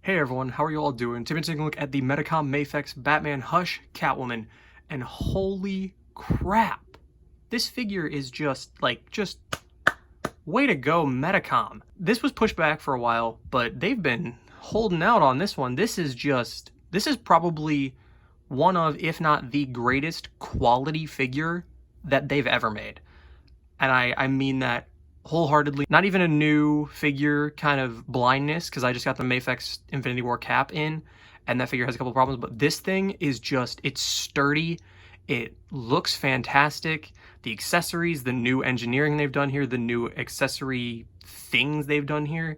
Hey everyone, how are you all doing? Today we're taking a look at the Medicom Mafex Batman Hush Catwoman, and holy crap, this figure is just way to go, Medicom. This was pushed back for a while, but they've been holding out on this one. This is probably one of, if not the greatest quality figure that they've ever made. And I mean that wholeheartedly. Not even a new figure kind of blindness, because I just got the Mafex Infinity War cap in, and that figure has a couple problems, but this thing is it's sturdy, it looks fantastic, the accessories, the new engineering they've done here, the new accessory things they've done here,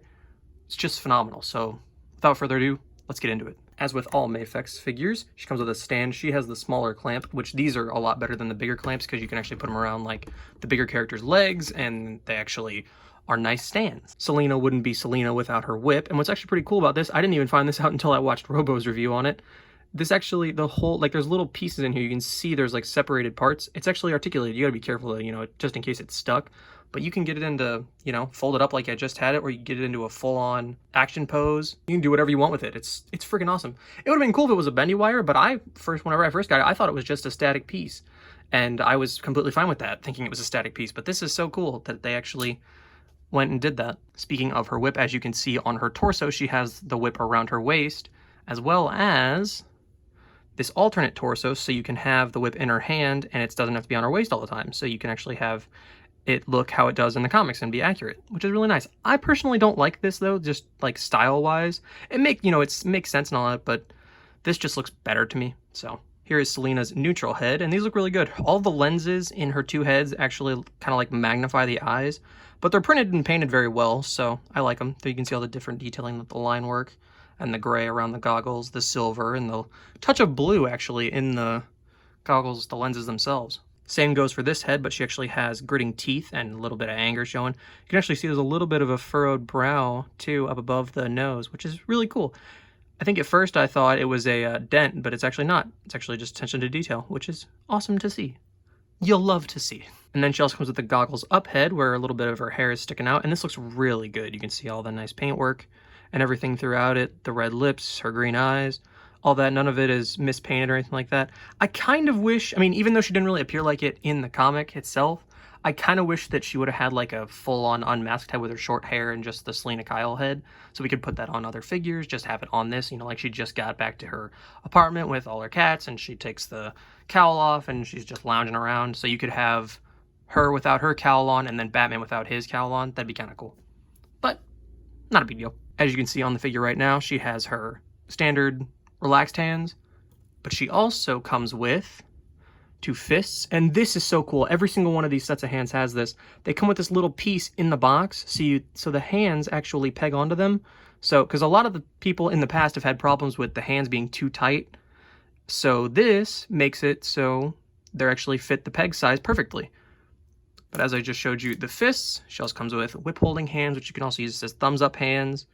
it's just phenomenal. So without further ado, let's get into it. As with all Mafex figures, she comes with a stand. She has the smaller clamp, which these are a lot better than the bigger clamps because you can actually put them around like the bigger character's legs, and they actually are nice stands. Selina wouldn't be Selina without her whip, and what's actually pretty cool about this, I didn't even find this out until I watched Robo's review on it. This actually, the whole, there's little pieces in here, you can see there's separated parts. It's actually articulated. You gotta be careful, just in case it's stuck. But you can get it into, fold it up like I just had it, or you can get it into a full-on action pose. You can do whatever you want with it. It's freaking awesome. It would have been cool if it was a bendy wire, but whenever I first got it, I thought it was just a static piece. And I was completely fine with that, thinking it was a static piece. But this is so cool that they actually went and did that. Speaking of her whip, as you can see on her torso, she has the whip around her waist, as well as this alternate torso, so you can have the whip in her hand, and it doesn't have to be on her waist all the time. So you can actually have it look how it does in the comics and be accurate, which is really nice. I personally don't like this though, just style-wise. It makes sense and all that, but this just looks better to me. So here is Selina's neutral head, and these look really good. All the lenses in her two heads actually kind of magnify the eyes, but they're printed and painted very well, so I like them. There you can see all the different detailing with the line work and the gray around the goggles, the silver, and the touch of blue actually in the goggles, the lenses themselves. Same goes for this head, but she actually has gritting teeth and a little bit of anger showing. You can actually see there's a little bit of a furrowed brow, too, up above the nose, which is really cool. I think at first I thought it was a dent, but it's actually not. It's actually just attention to detail, which is awesome to see. You'll love to see. And then she also comes with the goggles up head, where a little bit of her hair is sticking out, and this looks really good. You can see all the nice paintwork and everything throughout it, the red lips, her green eyes, all that. None of it is mispainted or anything like that. I kind of wish, even though she didn't really appear like it in the comic itself, I kind of wish that she would have had a full-on unmasked head with her short hair and just the Selina Kyle head, so we could put that on other figures, just have it on this, like she just got back to her apartment with all her cats, and she takes the cowl off, and she's just lounging around, so you could have her without her cowl on, and then Batman without his cowl on. That'd be kind of cool. But, not a big deal. As you can see on the figure right now, she has her standard relaxed hands, but she also comes with two fists, and this is so cool. Every single one of these sets of hands has this. They come with this little piece in the box, so the hands actually peg onto them. So, because a lot of the people in the past have had problems with the hands being too tight, so this makes it so they actually fit the peg size perfectly. But as I just showed you, the fists, she also comes with whip holding hands, which you can also use as thumbs up hands,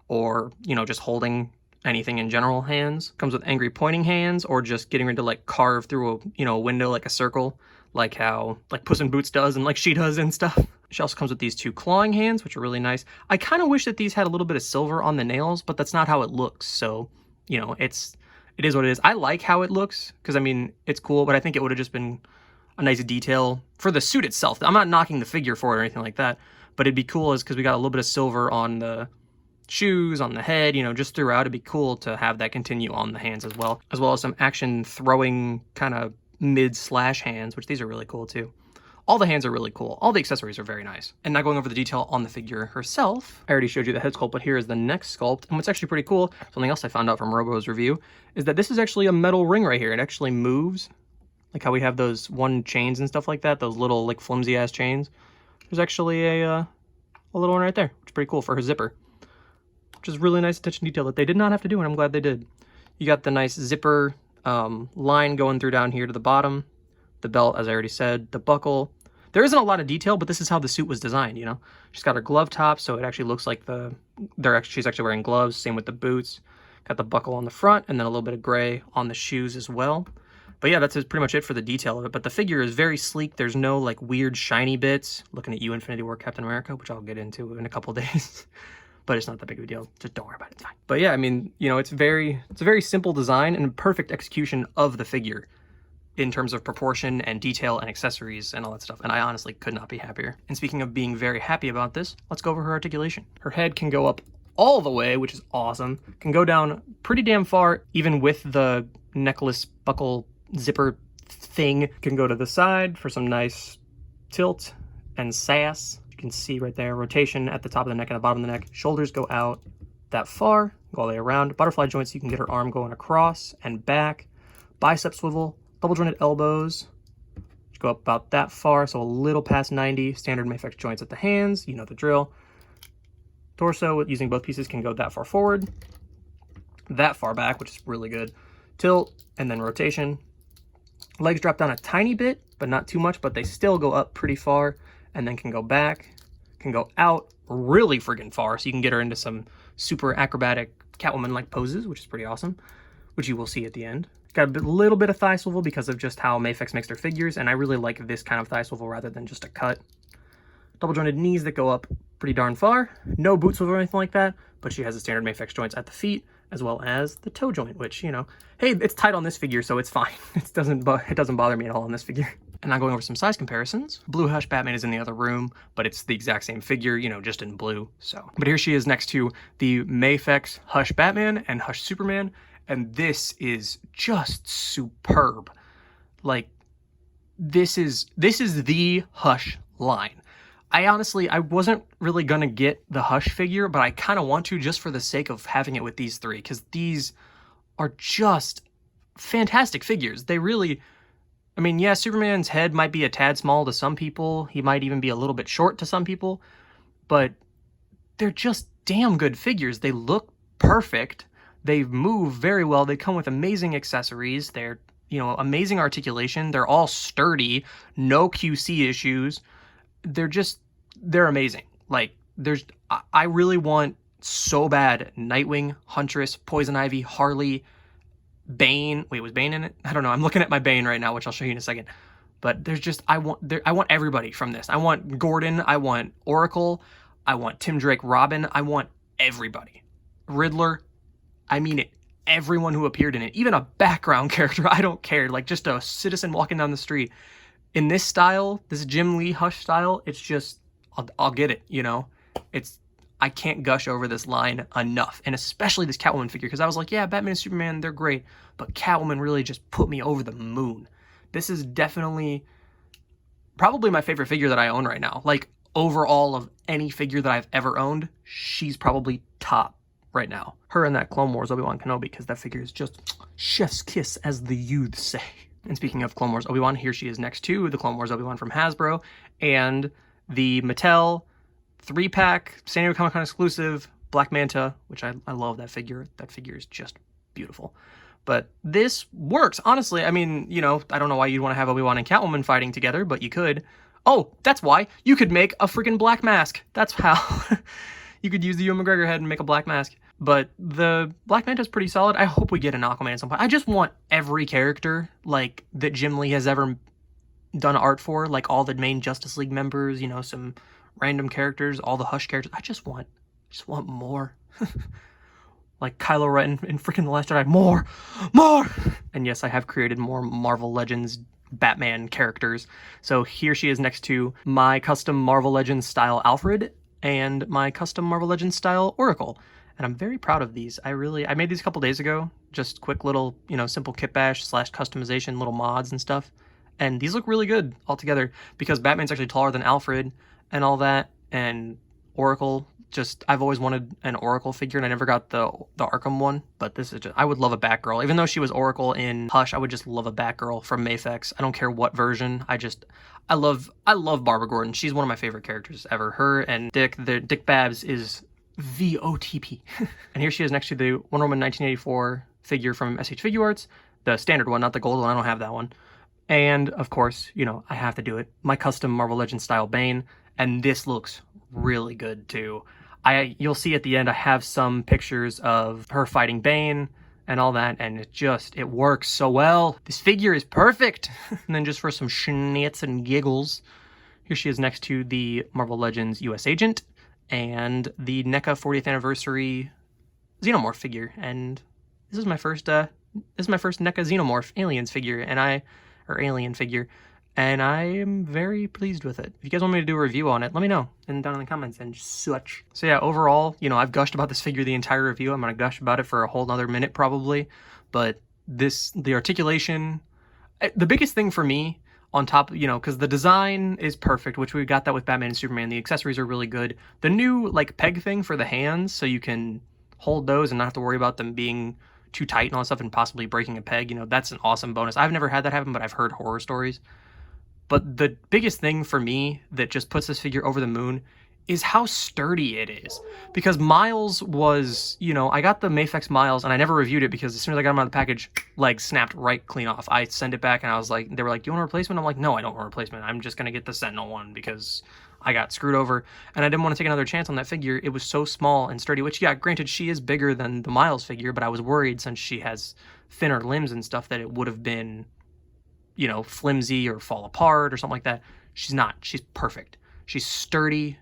or just holding anything in general hands. Comes with angry pointing hands, or just getting ready to carve through a window like a circle, like how Puss in Boots does and she does and stuff. She also comes with these two clawing hands, which are really nice. I kind of wish that these had a little bit of silver on the nails, but that's not how it looks. So, it is what it is. I like how it looks, because it's cool, but I think it would have just been a nice detail for the suit itself. I'm not knocking the figure for it or anything like that, but it'd be cool because we got a little bit of silver on the shoes, on the head, just throughout. It'd be cool to have that continue on the hands as well as some action throwing kind of mid-slash hands, which these are really cool too. All the hands are really cool. All the accessories are very nice. And now going over the detail on the figure herself, I already showed you the head sculpt, but here is the neck sculpt. And what's actually pretty cool, something else I found out from Robo's review, is that this is actually a metal ring right here. It actually moves, like how we have those one chains and stuff like that, those little flimsy ass chains. There's actually a little one right there, which is pretty cool for her zipper, which is really nice attention to detail that they did not have to do, and I'm glad they did. You got the nice zipper line going through down here to the bottom, the belt, as I already said, the buckle. There isn't a lot of detail, but this is how the suit was designed, She's got her glove top, so it actually looks like she's actually wearing gloves, same with the boots. Got the buckle on the front, and then a little bit of gray on the shoes as well. But yeah, that's pretty much it for the detail of it. But the figure is very sleek. There's no weird shiny bits. Looking at you, Infinity War Captain America, which I'll get into in a couple days. but it's not that big of a deal. Just don't worry about it, it's fine. But yeah, I mean, you know, it's a very simple design and perfect execution of the figure in terms of proportion and detail and accessories and all that stuff, and I honestly could not be happier. And speaking of being very happy about this, let's go over her articulation. Her head can go up all the way, which is awesome. Can go down pretty damn far, even with the necklace buckle zipper thing. Can go to the side for some nice tilt and sass. You can see right there, rotation at the top of the neck and the bottom of the neck. Shoulders go out that far, go all the way around. Butterfly joints, so you can get her arm going across and back. Bicep swivel. Double jointed elbows, go up about that far, so a little past 90. Standard Mafex joints at the hands, you know the drill. Torso, using both pieces, can go that far forward, that far back, which is really good. Tilt, and then rotation. Legs drop down a tiny bit, but not too much, but they still go up pretty far, and then can go back, can go out really friggin' far, so you can get her into some super acrobatic Catwoman-like poses, which is pretty awesome, which you will see at the end. Got a little bit of thigh swivel because of just how Mafex makes their figures, and I really like this kind of thigh swivel rather than just a cut. Double jointed knees that go up pretty darn far. No boot swivel or anything like that, but she has the standard Mafex joints at the feet, as well as the toe joint, which, you know, hey, it's tight on this figure, so it's fine. It doesn't bother me at all on this figure. And now going over some size comparisons. Blue Hush Batman is in the other room, but it's the exact same figure, you know, just in blue, so. But here she is next to the Mafex Hush Batman and Hush Superman, and this is just superb. Like, this is the Hush line. I wasn't really gonna get the Hush figure, but I kind of want to just for the sake of having it with these three, because these are just fantastic figures. They really, I mean, yeah, Superman's head might be a tad small to some people. He might even be a little bit short to some people, but they're just damn good figures. They look perfect. They move very well. They come with amazing accessories. They're, you know, amazing articulation. They're all sturdy, no QC issues. They're amazing. Like, I really want so bad Nightwing, Huntress, Poison Ivy, Harley, Bane. Wait, was Bane in it? I don't know. I'm looking at my Bane right now, which I'll show you in a second. But there's just, I want everybody from this. I want Gordon. I want Oracle. I want Tim Drake Robin. I want everybody. Riddler. I mean it. Everyone who appeared in it, even a background character, I don't care. Like, just a citizen walking down the street. In this style, this Jim Lee Hush style, it's just, I'll get it, you know? I can't gush over this line enough. And especially this Catwoman figure, because I was like, yeah, Batman and Superman, they're great. But Catwoman really just put me over the moon. This is definitely, probably my favorite figure that I own right now. Like, overall of any figure that I've ever owned, she's probably top right now. Her and that Clone Wars Obi-Wan Kenobi, because that figure is just chef's kiss, as the youths say. And speaking of Clone Wars Obi-Wan, here she is next to the Clone Wars Obi-Wan from Hasbro and the Mattel 3-pack San Diego Comic-Con exclusive Black Manta, which I love that figure. That figure is just beautiful. But this works, honestly. I mean, you know, I don't know why you'd want to have Obi-Wan and Catwoman fighting together, but you could. Oh, that's why. You could make a freaking black mask. That's how. You could use the Ewan McGregor head and make a black mask. But the Black Manta's pretty solid. I hope we get an Aquaman at some point. I just want every character, like, that Jim Lee has ever done art for. Like, all the main Justice League members, you know, some random characters, all the Hush characters. I just want more. Like Kylo Ren in freaking The Last Jedi. More! And yes, I have created more Marvel Legends Batman characters. So here she is next to my custom Marvel Legends style Alfred and my custom Marvel Legends style Oracle. And I'm very proud of these. I made these a couple days ago. Just quick little, you know, simple kit bash / customization, little mods and stuff. And these look really good all together because Batman's actually taller than Alfred and all that. And Oracle, I've always wanted an Oracle figure and I never got the Arkham one. But this is just, I would love a Batgirl. Even though she was Oracle in Hush, I would just love a Batgirl from Mafex. I don't care what version. I love Barbara Gordon. She's one of my favorite characters ever. Her and Dick Babs is VOTP. And here she is next to the Wonder Woman 1984 figure from SH Figure Arts, the standard one, not the gold one. I don't have that one. And of course, you know, I have to do it. My custom Marvel Legends style Bane, and this looks really good too. You'll see at the end I have some pictures of her fighting Bane and all that, and it works so well. This figure is perfect. And then just for some schnitz and giggles, here she is next to the Marvel Legends US Agent and the NECA 40th anniversary Xenomorph figure. And this is my first NECA Xenomorph Aliens figure, alien figure, and I am very pleased with it. If you guys want me to do a review on it, let me know down in the comments and such. So yeah, overall, you know, I've gushed about this figure the entire review. I'm gonna gush about it for a whole nother minute probably, but the articulation, the biggest thing for me, on top, you know, because the design is perfect, which we got that with Batman and Superman. The accessories are really good. The new, like, peg thing for the hands, so you can hold those and not have to worry about them being too tight and all that stuff and possibly breaking a peg, you know, that's an awesome bonus. I've never had that happen, but I've heard horror stories. But the biggest thing for me that just puts this figure over the moon is how sturdy it is. Because Miles was, you know, I got the Mafex Miles and I never reviewed it because as soon as I got him out of the package, legs snapped right clean off. I sent it back and I was like, they were like, do you want a replacement? I'm like, no, I don't want a replacement. I'm just going to get the Sentinel one because I got screwed over and I didn't want to take another chance on that figure. It was so small and sturdy, which, yeah, granted, she is bigger than the Miles figure, but I was worried since she has thinner limbs and stuff that it would have been, you know, flimsy or fall apart or something like that. She's not. She's perfect. She's sturdy.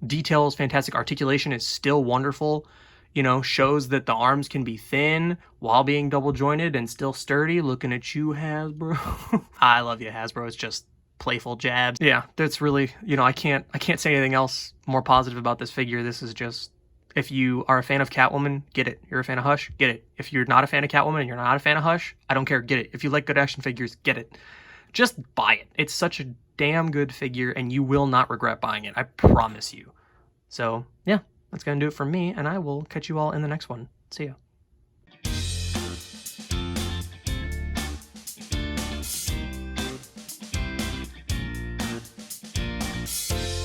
Details fantastic. Articulation is still wonderful. You know, shows that the arms can be thin while being double jointed and still sturdy. Looking at you, Hasbro. I love you, Hasbro. It's just playful jabs. Yeah, that's really, you know, I can't say anything else more positive about this figure. This is just, if you are a fan of Catwoman, get it. You're a fan of Hush, get it. If you're not a fan of Catwoman and you're not a fan of Hush, I don't care, get it. If you like good action figures, get it. Just buy it. It's such a damn good figure and you will not regret buying it. I promise you. So yeah, that's gonna do it for me and I will catch you all in the next one. See ya.